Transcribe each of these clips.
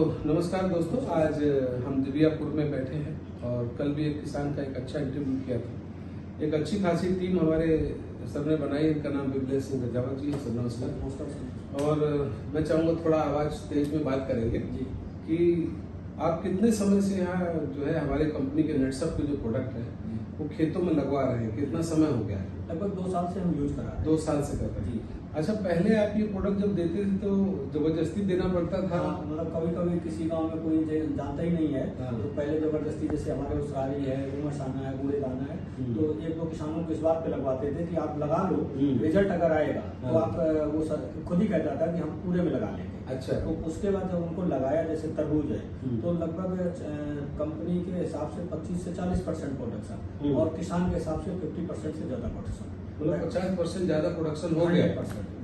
नमस्कार दोस्तों, आज हम दिव्यापुर में बैठे हैं और कल भी एक किसान का एक अच्छा इंटरव्यू किया था। एक अच्छी खासी टीम हमारे सर ने बनाई, इनका नाम विमलेश सिंह गजावत जी है। सर नमस्कार। और मैं चाहूँगा थोड़ा आवाज़ तेज में बात करेंगे जी कि आप कितने समय से यहाँ जो है हमारे कंपनी के नेटसप के जो प्रोडक्ट है वो खेतों में लगवा रहे हैं, कितना समय हो गया है? लगभग 2 साल से हम यूज करा रहे हैं। 2 साल से कर रहे हैं। अच्छा, पहले आप ये प्रोडक्ट जब देते थे तो जबरदस्ती देना पड़ता था? मतलब कभी कभी किसी गांव में कोई जानता ही नहीं है तो पहले जबरदस्ती, जैसे हमारे उसरारी है, उमरसाना है, कूड़ेदाना है, तो एक दो किसानों को इस बात पे लगवाते थे कि आप लगा लो, रिजल्ट अगर आएगा तो आप वो खुद ही कहता था कि हम पूरे में लगा लेंगे। अच्छा। तो उसके बाद जब उनको लगाया, जैसे तरबूज है तो लगभग कंपनी के हिसाब से 25 से 40% प्रोडक्शन और किसान के हिसाब से 50% से ज्यादा प्रोडक्शन, मतलब 50% ज्यादा प्रोडक्शन हो गया।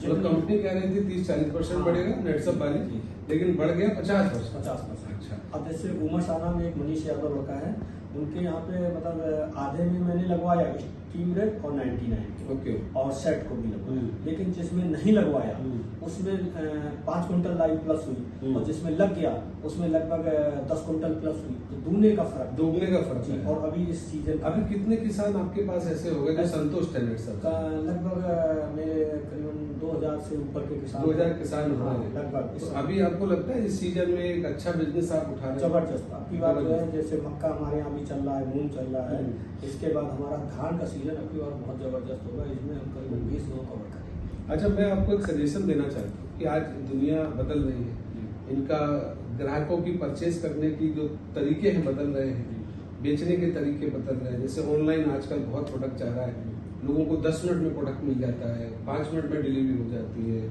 तो कंपनी कह रही थी 30-40% बढ़ेगा नेटसप वाली, लेकिन बढ़ गया 50%। अच्छा। अब जैसे उमरसाना में एक मनीष यादव लड़का है, उनके यहाँ पे मतलब आधे में मैंने लगवाया स्टीम रेट और 99 ओके, और सेट को भी लगवाया, लेकिन जिसमें नहीं लगवाया उसमें 5 कुंटल लाई प्लस हुई और जिसमें लग गया उसमें लगभग 10 कुंटल प्लस हुई, तो दोगुने का फर्क है। और अभी इस सीजन अभी कितने किसान आपके पास ऐसे हो गए जो संतुष्ट है नेटसप? लगभग मेरे करीबन 2000 से ऊपर के किसान, 2000 किसान हो गए लगभग। तो अभी आपको लगता है इस सीजन में एक अच्छा बिजनेस आप उठा रहे हैं? जबरदस्त। आपकी बात जो है, जैसे मक्का हमारे यहाँ भी चल रहा है, मूंग चल रहा है, इसके बाद हमारा धान का सीजन अभी और बहुत जबरदस्त होगा, इसमें हम करीबन 20 लोग कवर करेंगे। अच्छा, मैं आपको एक सजेशन देना चाहता हूँ कि आज दुनिया बदल रही है, इनका ग्राहकों की परचेज करने की जो तरीके हैं बदल रहे हैं, बेचने के तरीके बदल रहे हैं। जैसे ऑनलाइन आजकल बहुत प्रोडक्ट जा रहा है, लोगों को 10 मिनट में प्रोडक्ट मिल जाता है, 5 मिनट में डिलीवरी हो जाती है,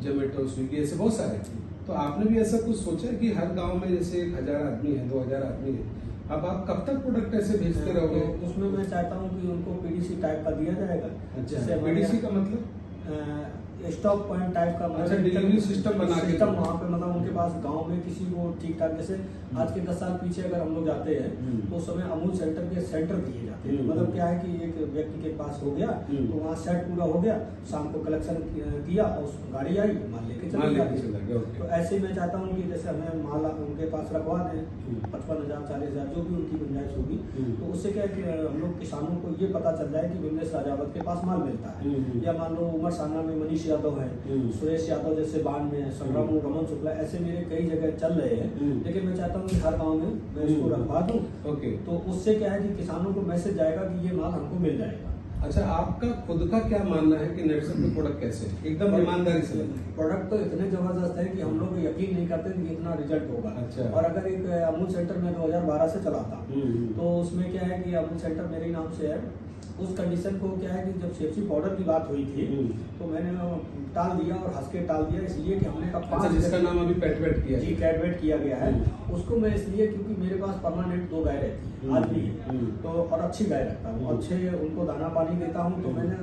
जोमेटो, स्विगी, ऐसे बहुत सारे। तो आपने भी ऐसा कुछ सोचा है कि हर गांव में जैसे 1000 आदमी है, 2000 आदमी है, अब आप कब तक प्रोडक्ट ऐसे भेजते रहोगे? तो उसमें मैं चाहता हूँ कि उनको पीडीसी टाइप का दिया जाएगा। अच्छा, पीडीसी का मतलब स्टॉक पॉइंट टाइप का, अच्छा, डिलीवरी सिस्टम बना के वहाँ पे, मतलब उनके पास गांव में किसी को ठीक ठाक, जैसे आज के 10 साल पीछे अगर हम लोग जाते हैं तो उस समय अमूल सेंटर के सेंटर दिए जाते हैं। मतलब क्या है कि एक व्यक्ति के पास हो गया तो वहाँ सेट पूरा हो गया, शाम को कलेक्शन किया और गाड़ी आई, माल लेके चला गया। तो ऐसे मैं चाहता हूँ कि जैसे हमें माल उनके पास रखवा दें 55,000 40,000 जो भी उनकी गुंजाइश होगी, तो उससे क्या है कि हम लोग किसानों को ये पता चल जाए कि विमलेश राजावत के पास माल मिलता है। या मान लो उमरसाना में मनीष यादव है, सुरेश यादव जैसे बाण में, संग्राम रमन शुक्ला, ऐसे मेरे कई जगह चल रहे हैं, लेकिन मैं चाहता हूँ कि हर गांव में मैं इसको रखवा दूं। ओके, तो उससे क्या है कि किसानों को मैसेज जाएगा कि ये माल हमको मिल जाएगा। अच्छा, आपका खुद का क्या मानना है कि नेटसप में प्रोडक्ट कैसे है? एकदम ईमानदारी से प्रोडक्ट तो इतने जबरदस्त है कि हम लोग यकीन नहीं करते कि इतना रिजल्ट होगा। अच्छा। और अगर एक अमूल सेंटर में 2012 से चलाता तो उसमें क्या है कि अमूल सेंटर मेरे नाम से है, उस कंडीशन को क्या है कि जब सेफ्टी पाउडर की बात हुई थी तो मैंने टाल दिया और हंस के टाल दिया, इसलिए कि हमने कहा अच्छा, जिसका नाम अभी कैटवेट किया जी, कैटवेट किया गया है उसको मैं, इसलिए क्योंकि मेरे पास परमानेंट 2 गाय रहती है, आज भी है, तो और अच्छी गाय रखता हूँ, अच्छे उनको दाना पानी देता हूँ, तो मैंने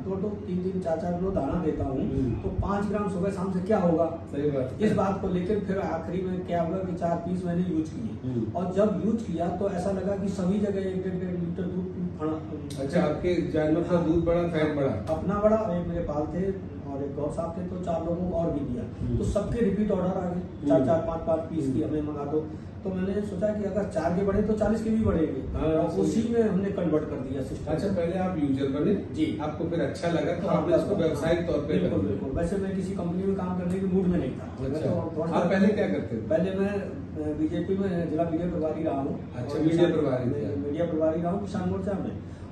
2-2, 3-3, 4-4 किलो दाना देता हूँ, तो 5 ग्राम सुबह शाम से क्या होगा। सही बात। इस बात को लेकर फिर आखिरी में क्या हुआ कि 4 पीस मैंने यूज किए, और जब यूज किया तो ऐसा लगा कि सभी जगह 1-1.5 लीटर दूध। अच्छा, आपके जानवर का दूध बढ़ा, फैट बढ़ा? अपना बढ़ा, एक मेरे पाल थे और एक गौ साहब थे, तो 4 लोगों को और भी दिया, तो सबके रिपीट ऑर्डर आ गए, 4-4, 5-5 पीस की हमें मंगा दो। तो मैंने सोचा कि अगर 4 के बढ़े तो 40 के भी बढ़ेंगे, और उसी में हमने कन्वर्ट कर दिया सिस्टम। अच्छा, पहले आप यूजर बने जी, आपको फिर अच्छा लगा तो आपने इसको व्यावसायिक तौर पे? बिल्कुल। वैसे मैं किसी कंपनी में काम करने के मूड में नहीं था। अच्छा, आप पहले क्या करते थे? पहले मैं बीजेपी में जिला मीडिया प्रभारी रहा हूँ। अच्छा, मीडिया प्रभारी रहा हूँ किसान मोर्चा में,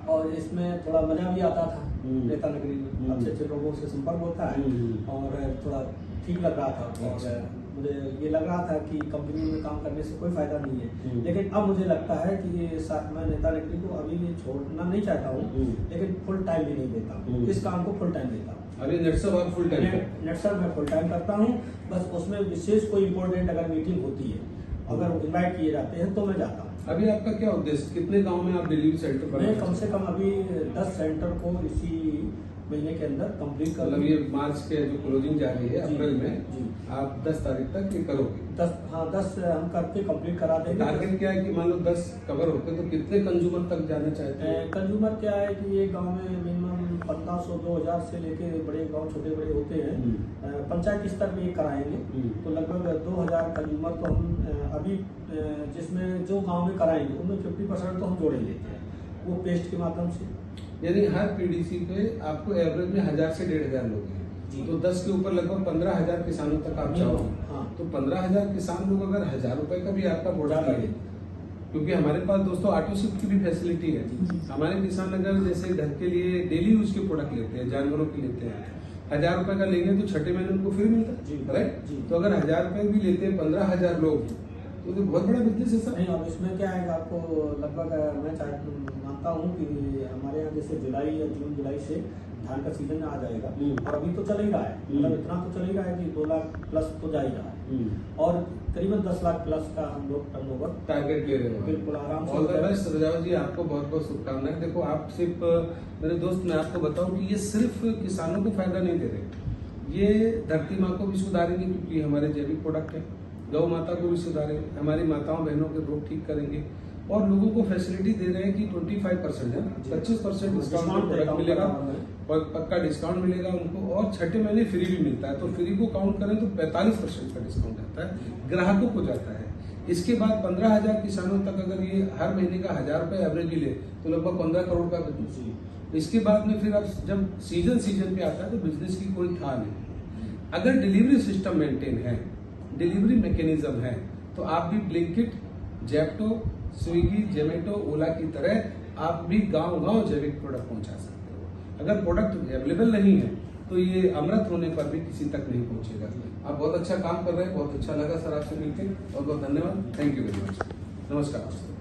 और इसमें थोड़ा मजा भी आता था, नेता नगरी में अच्छे लोगों से संपर्क होता है और थोड़ा ठीक लग रहा था। और मुझे ये लग रहा था कि कंपनी में काम करने से कोई फायदा नहीं है, लेकिन अब मुझे लगता है कि मैं नेता नगरी को अभी भी छोड़ना नहीं चाहता हूँ, लेकिन फुल टाइम भी नहीं देता हूँ, इस काम को फुल टाइम देता हूँ। अभी नेटसप आप फुल टाइम? नेटसप मैं फुल टाइम करता हूँ, बस उसमें विशेष कोई इम्पोर्टेंट अगर मीटिंग होती है, अगर इन्वाइट किए जाते हैं तो मैं जाता हूँ। अभी आपका क्या उद्देश्य, कितने गांव में आप डिलीवरी सेंटर बनाना? मैं कम से कम अभी 10 सेंटर को इसी महीने के अंदर कंप्लीट कर, मतलब ये मार्च के जो क्लोजिंग जा रही है अप्रैल में जी, आप 10 तारीख तक ये करोगे? 10 हम करके कंप्लीट करा देंगे। टारगेट क्या है कि मान लो 10 कवर होते तो कितने कंज्यूमर तक जाना चाहते हैं? कंज्यूमर क्या है कि ये गांव में मिनिमम 1500-2000 से लेके बड़े गांव छोटे बड़े होते हैं, पंचायत स्तर पे कराएंगे तो लगभग 2000 कंज्यूमर तो हम अभी जिसमें जो गांव में कराएंगे उनमें 50% तो हम जोड़े लेते हैं वो पेस्ट के माध्यम से। यानी हर पीडीसी पे आपको एवरेज में 1000 से 1500 लोग हैं, तो 10 के ऊपर लगभग 15,000 किसानों तक आप जाओगे। हाँ। तो 15,000 किसान लोग अगर 1000 रुपए का भी आपका प्रोडक्ट लगे, क्योंकि हमारे पास दोस्तों ऑटो शिफ्ट की भी फैसिलिटी है। हमारे किसान अगर जैसे घर के लिए डेली यूज के प्रोडक्ट लेते हैं, जानवरों के लेते हैं, 1000 रुपए का लेंगे तो छठे महीने उनको फ्री मिलता है, राइट। तो अगर 1000 रुपए भी लेते हैं 15,000 लोग तो बहुत बड़ा बिजनेस है सर। नहीं, अब इसमें क्या है आपको लगभग मैं मानता हूँ कि हमारे यहाँ जैसे जुलाई या जून जुलाई से धान का सीजन आ जाएगा और अभी तो चल ही रहा है, मतलब इतना तो चल ही रहा है कि 2 लाख प्लस तो जा ही रहा है और करीबन 10 लाख प्लस का हम लोग टर्नओवर टारगेट ले रहे हैं। बिल्कुल आराम से। ऑल द बेस्ट रजावत जी, आपको बहुत बहुत शुभकामनाएं। देखो आप सिर्फ मेरे दोस्त, मैं आपको बताऊं कि ये सिर्फ किसानों को फायदा नहीं दे रहे, ये धरती माँ को भी सुधारेंगे क्योंकि हमारे जैविक प्रोडक्ट है, गौ माता को भी सुधारेंगे, हमारी माताओं बहनों के रोग ठीक करेंगे और लोगों को फैसिलिटी दे रहे हैं कि 25% है, 25% डिस्काउंट प्रोडक्ट मिलेगा और पक्का डिस्काउंट मिलेगा उनको, और छठे महीने फ्री भी मिलता है। तो फ्री को काउंट करें तो 45% का डिस्काउंट आता है, ग्राहकों को जाता है। इसके बाद 15,000 किसानों तक अगर ये हर महीने का 1000 रुपए एवरेज भी ले तो लगभग 15 करोड़ का बिजनेस। इसके बाद में फिर अब जब सीजन पे आता है तो बिजनेस की कोई था नहीं। अगर डिलीवरी सिस्टम मेंटेन है, डिलीवरी मैकेनिज्म है, तो आप भी ब्लिंकिट, जेप्टो, स्विगी, जोमेटो, ओला की तरह आप भी गांव-गांव जैविक प्रोडक्ट पहुंचा सकते हो। अगर प्रोडक्ट अवेलेबल नहीं है तो ये अमृत होने पर भी किसी तक नहीं पहुंचेगा। आप बहुत अच्छा काम कर रहे हैं, बहुत अच्छा लगा सर आपसे मिलकर, बहुत बहुत धन्यवाद। Thank you very much. नमस्कार।